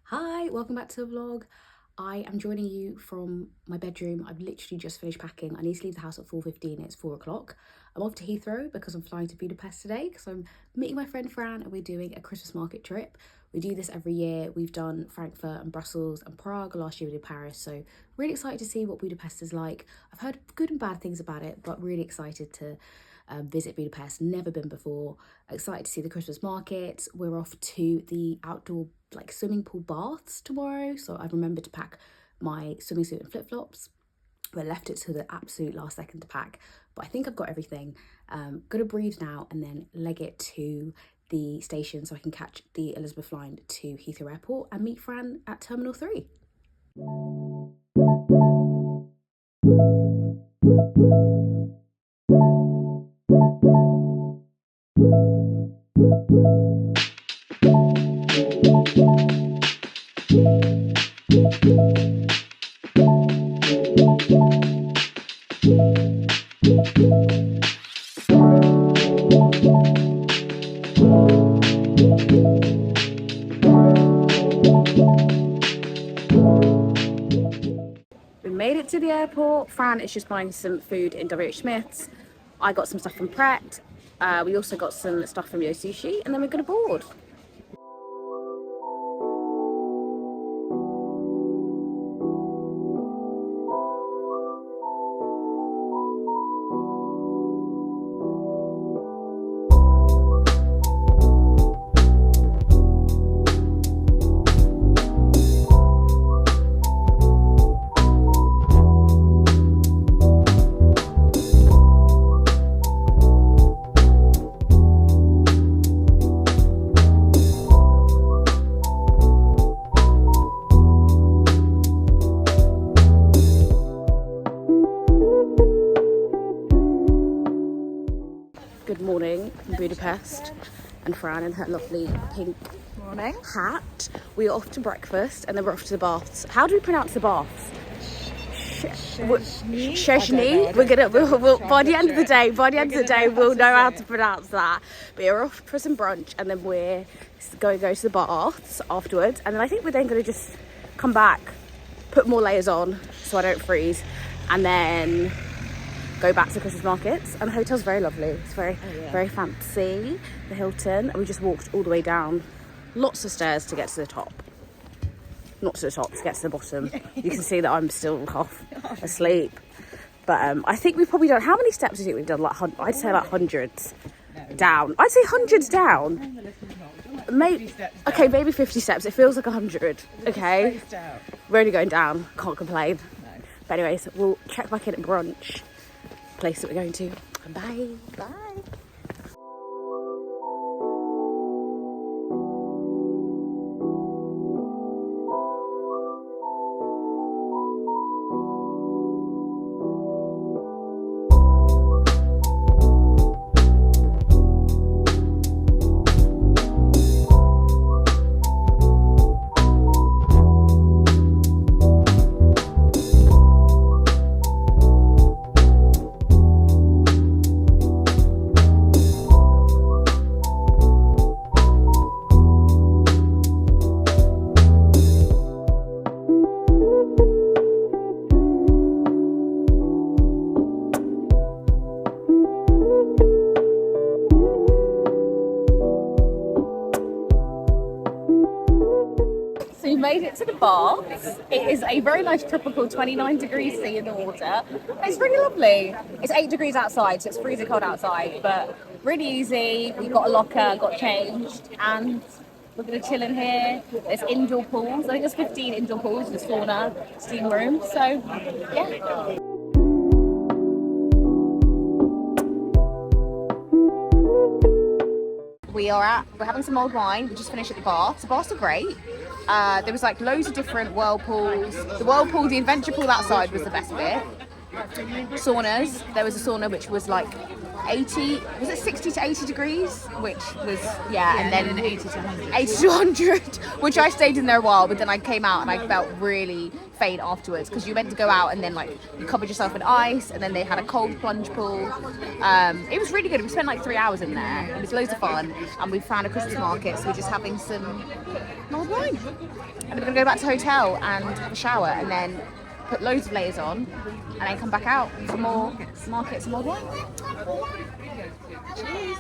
Hi, welcome back to the vlog. I am joining you from my bedroom. I've literally just finished packing. I need to leave the house at 4:15. It's 4 o'clock. I'm off to Heathrow because I'm flying to Budapest today because I'm meeting my friend Fran and we're doing a Christmas market trip. We do this every year. We've done Frankfurt and Brussels and Prague. Last year we did Paris. So really excited to see what Budapest is like. I've heard good and bad things about it, but really excited to visit Budapest. Never been before. Excited to see the Christmas markets. We're off to the outdoor swimming pool baths tomorrow, so I've remembered to pack my swimming suit and flip-flops, but left it to the absolute last second to pack. But I think I've got everything. Gonna breathe now and then leg it to the station so I can catch the Elizabeth line to Heathrow Airport and meet Fran at Terminal 3. We made it to the airport. Fran is just buying some food in WH Smith's. I got some stuff from Pret. We also got some stuff from Yo Sushi, and then we're gonna board. Good morning from Budapest, and Fran in her lovely pink hat. We're off to breakfast and then we're off to the baths. How do we pronounce the baths? Széchenyi. We'll by the end of the day we'll know how to pronounce that. But we're off for some brunch and then we're going to go to the baths afterwards, and then I think we're then going to just come back, put more layers on so I don't freeze, and then go back to the Christmas markets. And the hotel's very lovely. It's very fancy, the Hilton. And we just walked all the way down. Lots of stairs to get to the top. Not to the top, to get to the bottom. You can see that I'm still half asleep. But I think we've probably done, how many steps do you think we've done? I'd say hundreds down. I'd say hundreds down. Maybe 50 steps. It feels like 100. Okay. We're only going down. Can't complain. But anyways, we'll check back in at brunch. Place that we're going to. Bye. Made it to the baths. It is a very nice tropical 29 degrees C in the water. It's really lovely. It's 8 degrees outside, so it's freezing cold outside, but really easy. We've got a locker, got changed, and we're going to chill in here. There's indoor pools. I think there's 15 indoor pools, there's sauna, steam room, so yeah. We're having some mulled wine. We just finished at the baths. The baths are great. There was loads of different whirlpools. The adventure pool outside was the best bit. Saunas. There was a sauna which was 80, was it 60 to 80 degrees? Which was, and then 80 to 100. 80 to 100, which I stayed in there a while, but then I came out and I felt really faint afterwards, because you meant to go out and then like you covered yourself in ice, and then they had a cold plunge pool. It was really good. We spent like 3 hours in there. It was loads of fun, and we found a Christmas market, so we're just having some mulled wine. And we're going to go back to the hotel and have a shower, and then put loads of layers on, and then come back out for more markets and mulled wine. Cheers.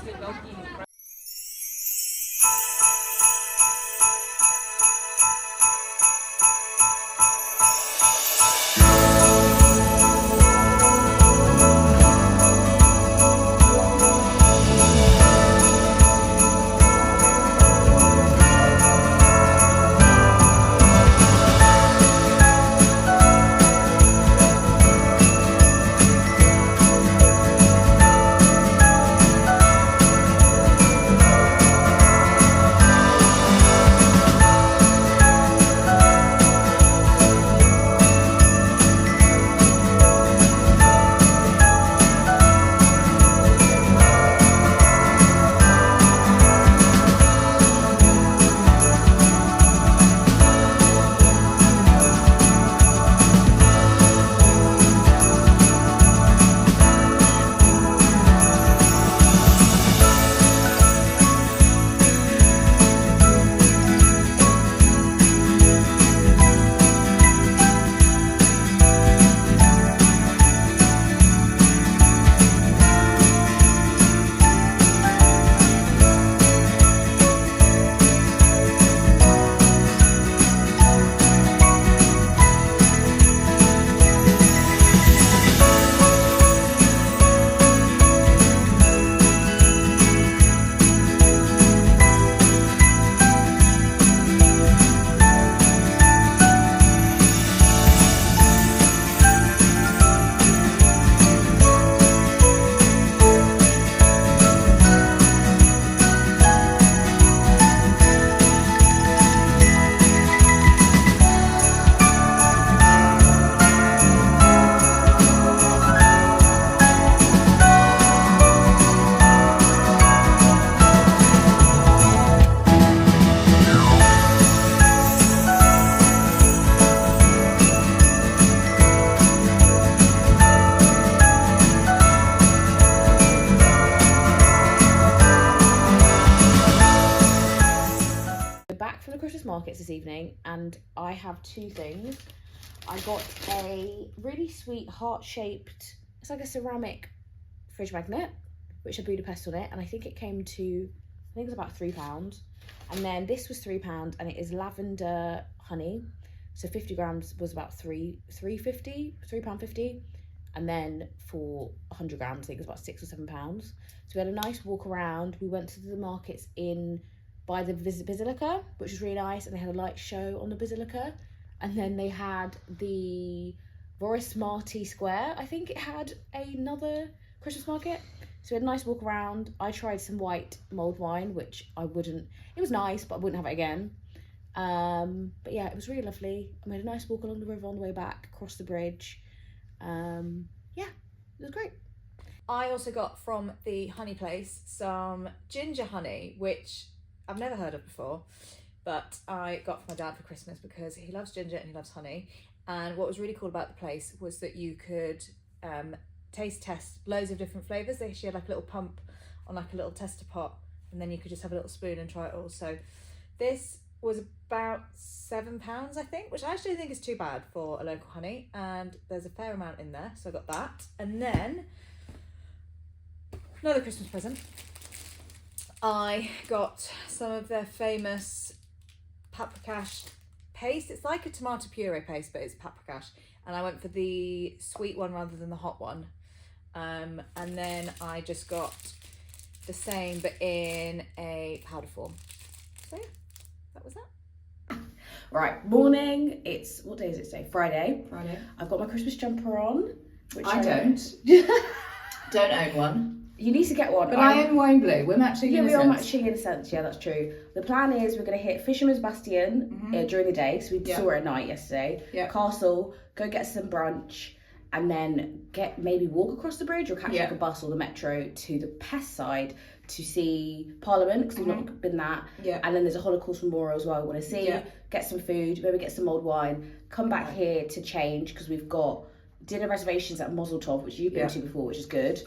Markets this evening, and I have two things. I got a really sweet heart-shaped, it's like a ceramic fridge magnet, which had Budapest on it, and I think it came to, I think it was about £3. And then this was £3, and it is lavender honey, so 50 grams was about £3.50, and then for 100 grams I think it was about £6 or £7. So we had a nice walk around. We went to the markets by the Basilica, which was really nice, and they had a light show on the Basilica. And then they had the Vorismarty Square, I think it had another Christmas market. So we had a nice walk around. I tried some white mulled wine, which it was nice, but I wouldn't have it again. But yeah, it was really lovely. I made a nice walk along the river on the way back, across the bridge. Yeah, it was great. I also got from the honey place some ginger honey, which I've never heard of before, but I got for my dad for Christmas because he loves ginger and he loves honey. And what was really cool about the place was that you could taste test loads of different flavours. They actually had like a little pump on like a little tester pot, and then you could just have a little spoon and try it all. So this was about £7, I think, which I actually think is too bad for a local honey, and there's a fair amount in there, so I got that. And then another Christmas present, I got some of their famous paprikash paste. It's like a tomato puree paste, but it's paprikash, and I went for the sweet one rather than the hot one. And then I just got the same but in a powder form. So yeah, that was that. Right, morning. It's, what day is it today? Friday. Friday. I've got my Christmas jumper on. Which I don't. Don't own one. You need to get one. But I own wine blue. We're matching in a sense. Yeah, we are matching in a sense. Yeah, that's true. The plan is we're going to hit Fisherman's Bastion during the day. So we saw it at night yesterday. Yeah. Castle, go get some brunch. and then maybe walk across the bridge or catch Yeah. like a bus or the metro to the Pest side to see Parliament, because we've not been that. Yeah. And then there's a Holocaust Memorial as well we want to see. Yeah. Get some food, maybe get some mulled wine, come back here to change, because we've got dinner reservations at Mazel Tov, which you've been to before, which is good.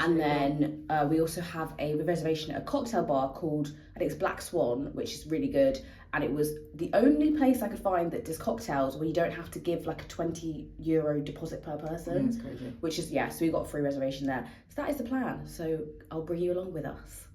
And then we also have a reservation at a cocktail bar called, I think it's Black Swan, which is really good. And it was the only place I could find that does cocktails where you don't have to give like a €20 deposit per person. That's crazy. Which is, so we got a free reservation there. So that is the plan. So I'll bring you along with us.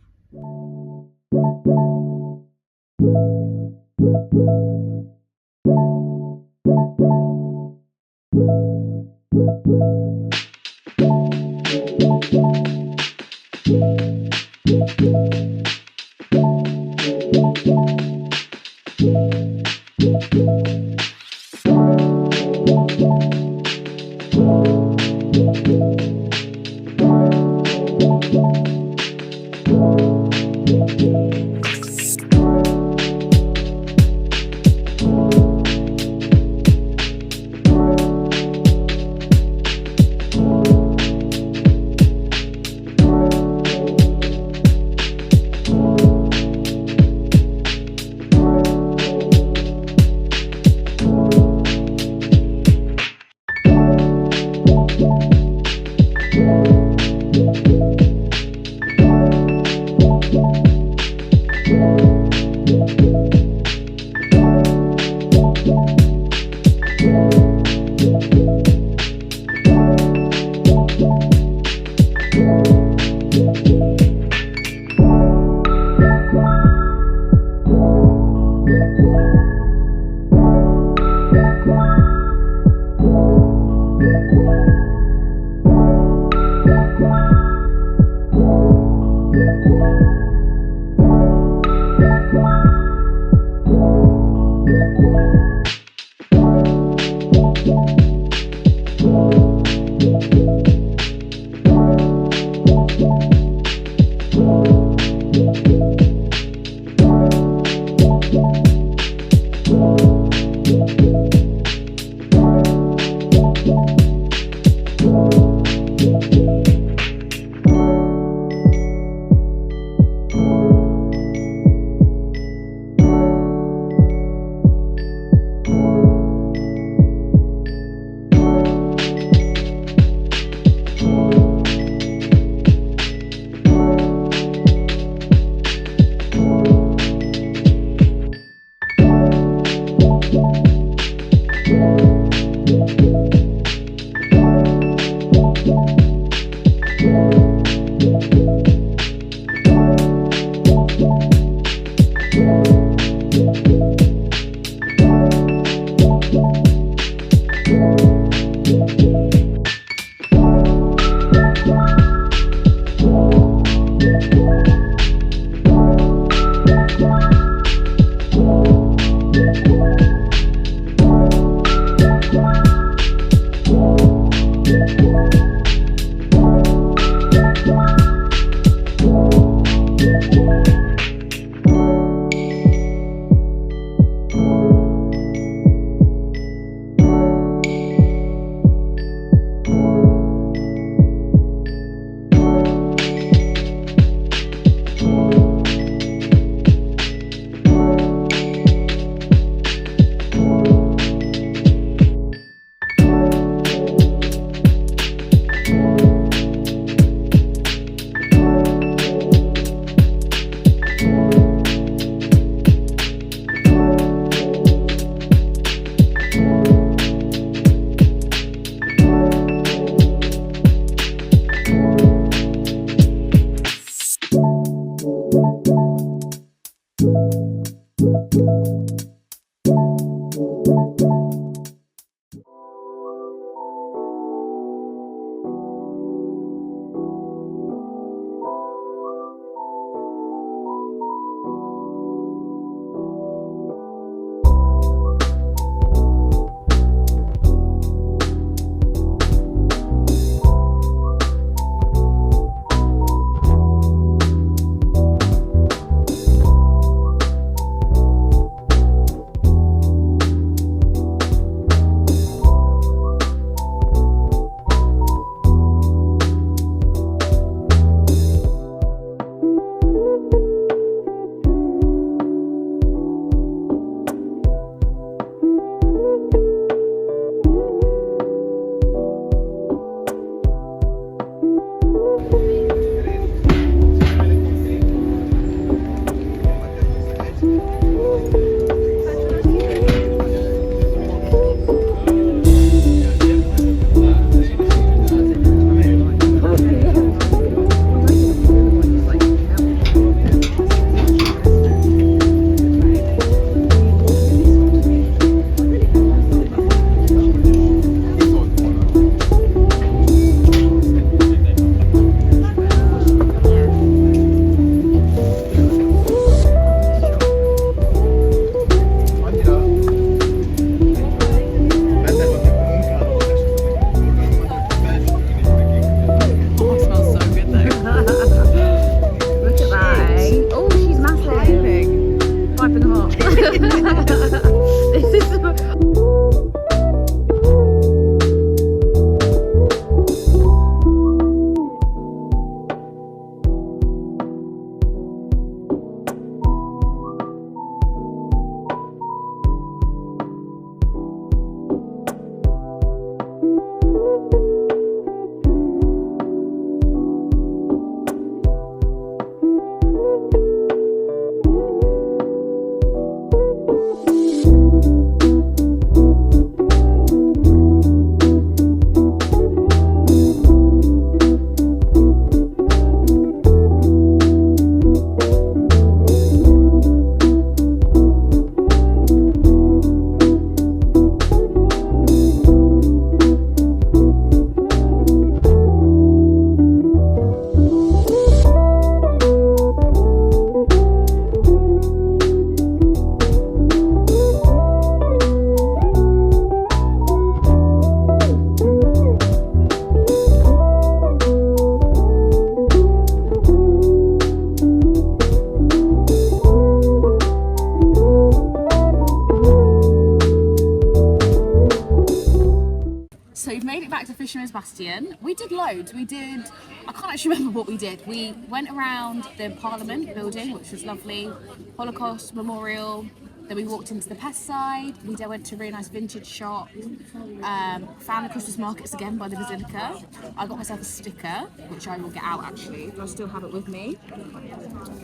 made it back to Fisherman's Bastion. We did loads. I can't actually remember what we did. We went around the Parliament building, which was lovely, Holocaust Memorial. Then we walked into the Pest side. We then went to a really nice vintage shop. Found the Christmas markets again by the Basilica. I got myself a sticker, which I will get out actually, but I still have it with me.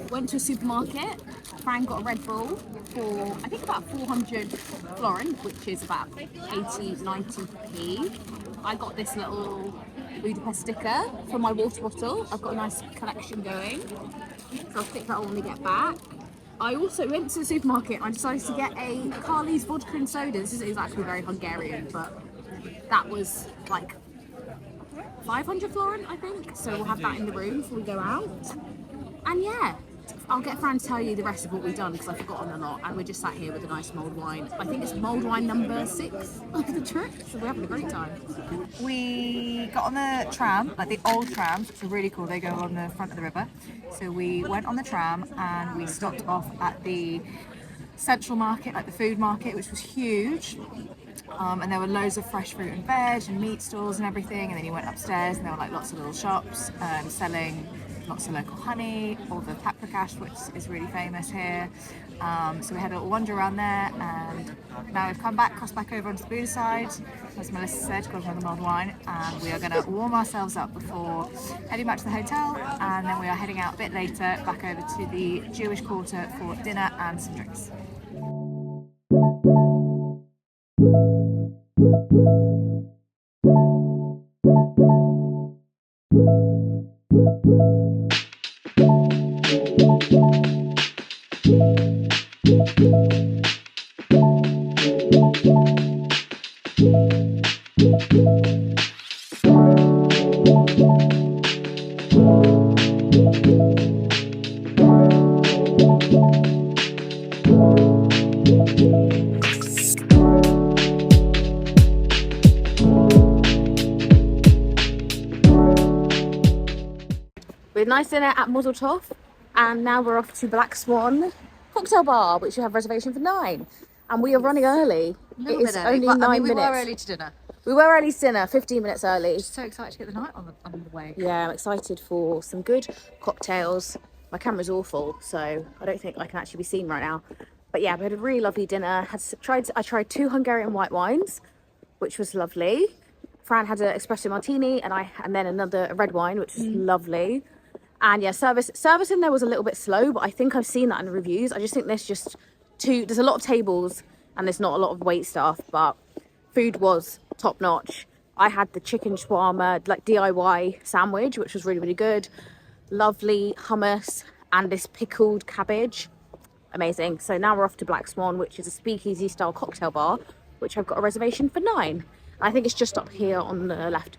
Went to a supermarket. Fran got a Red Bull for, I think, about 400 florin, which is about 80-90p. I got this little Budapest sticker for my water bottle. I've got a nice collection going, so I'll stick that on when we get back. I also went to the supermarket and I decided to get a Carly's vodka and soda. This is actually very Hungarian, but that was like 500 florin, I think. So we'll have that in the room before we go out. And yeah, I'll get Fran to tell you the rest of what we've done because I've forgotten a lot. And we're just sat here with a nice mulled wine. I think it's mulled wine number 6 of the trip. So we're having a great time. We got on the tram, like the old trams, which are really cool. They go on the front of the river. So we went on the tram and we stopped off at the central market, like the food market, which was huge. And there were loads of fresh fruit and veg and meat stalls and everything. And then you went upstairs and there were like lots of little shops selling lots of local honey, all the paprikash, which is really famous here. So we had a little wander around there, and now we've come back, crossed back over onto the Buda side, as Melissa said, got another mulled wine, and we are going to warm ourselves up before heading back to the hotel, and then we are heading out a bit later back over to the Jewish quarter for dinner and some drinks. We had a nice dinner at Mazel Tov, and now we're off to Black Swan cocktail bar, which you have reservation for 9. And we are running early. It is only 9 minutes. We were early to dinner. We were early to dinner, 15 minutes early. Just so excited to get the night on the way. Yeah, I'm excited for some good cocktails. My camera's awful, so I don't think I can actually be seen right now. But yeah, we had a really lovely dinner. I tried 2 Hungarian white wines, which was lovely. Fran had an espresso martini, and then another red wine, which was lovely. And yeah, service in there was a little bit slow, but I think I've seen that in the reviews. I just think there's a lot of tables and there's not a lot of wait staff, but food was top notch. I had the chicken shawarma, like DIY sandwich, which was really, really good. Lovely hummus and this pickled cabbage. Amazing. So now we're off to Black Swan, which is a speakeasy style cocktail bar, which I've got a reservation for 9. I think it's just up here on the left.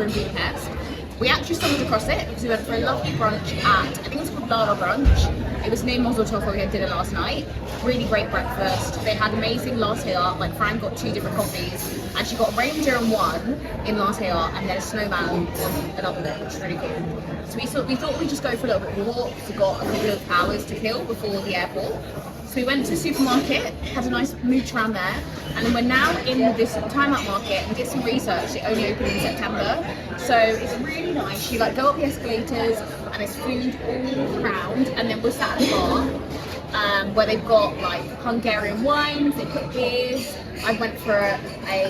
were in Budapest. We actually stumbled across it because we went for a lovely brunch at, I think it's called Brunch. It was near Mazel Tov where we had dinner last night. Really great breakfast. They had amazing latte art, like Fran got 2 different coffees, and she got a reindeer on one in latte art and then a snowman on another bit, which is really cool. So we thought we'd just go for a little bit of a walk. We got a couple of hours to kill before the airport. So we went to the supermarket, had a nice mooch around there, and then we're now in this timeout market and did some research. It only opened in September, so it's really nice. You like go up the escalators and there's food all around, and then we're sat at the bar where they've got like Hungarian wines, they cook beers. I went for a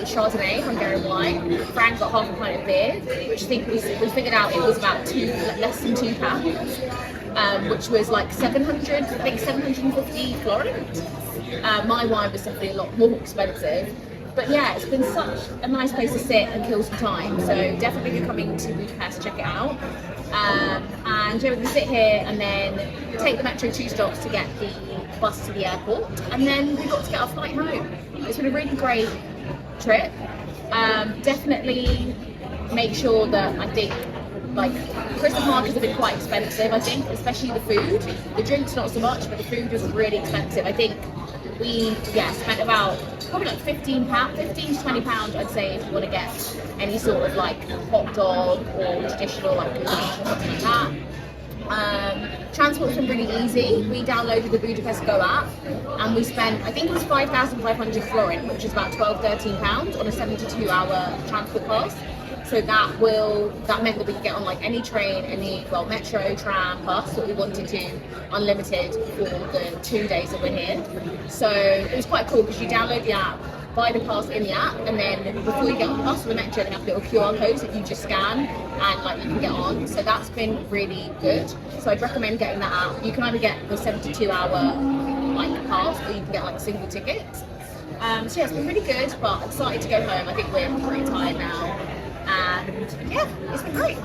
Chardonnay, Hungarian wine. Frank got half a pint of beer, which I think we figured out it was about less than £2. Which was like 750 florins. My wine was definitely a lot more expensive. But yeah, it's been such a nice place to sit and kill some time. So definitely if you're coming to Budapest, check it out. And yeah, we can sit here and then take the metro 2 stops to get the bus to the airport. And then we got to get our flight home. It's been a really great trip. Definitely make sure that I think like Christmas markets have been quite expensive, I think, especially the food. The drinks not so much, but the food was really expensive. I think we spent about probably like £15 to £20, I'd say, if you want to get any sort of like hot dog or traditional like lunch or something like that. Transport's been really easy. We downloaded the Budapest Go app and we spent, I think it was 5,500 florin, which is about £12-13 on a 72-hour transport pass. So that meant that we could get on like any train, metro, tram, bus that we wanted to, unlimited for the 2 days that we're here. So it was quite cool because you download the app, buy the pass in the app, and then before you get on the bus or the metro, they have little QR codes that you just scan and like you can get on. So that's been really good. So I'd recommend getting that app. You can either get the 72-hour like pass or you can get like a single ticket. So yeah, it's been really good, but excited to go home. I think we're pretty tired now. And yeah, it's been great.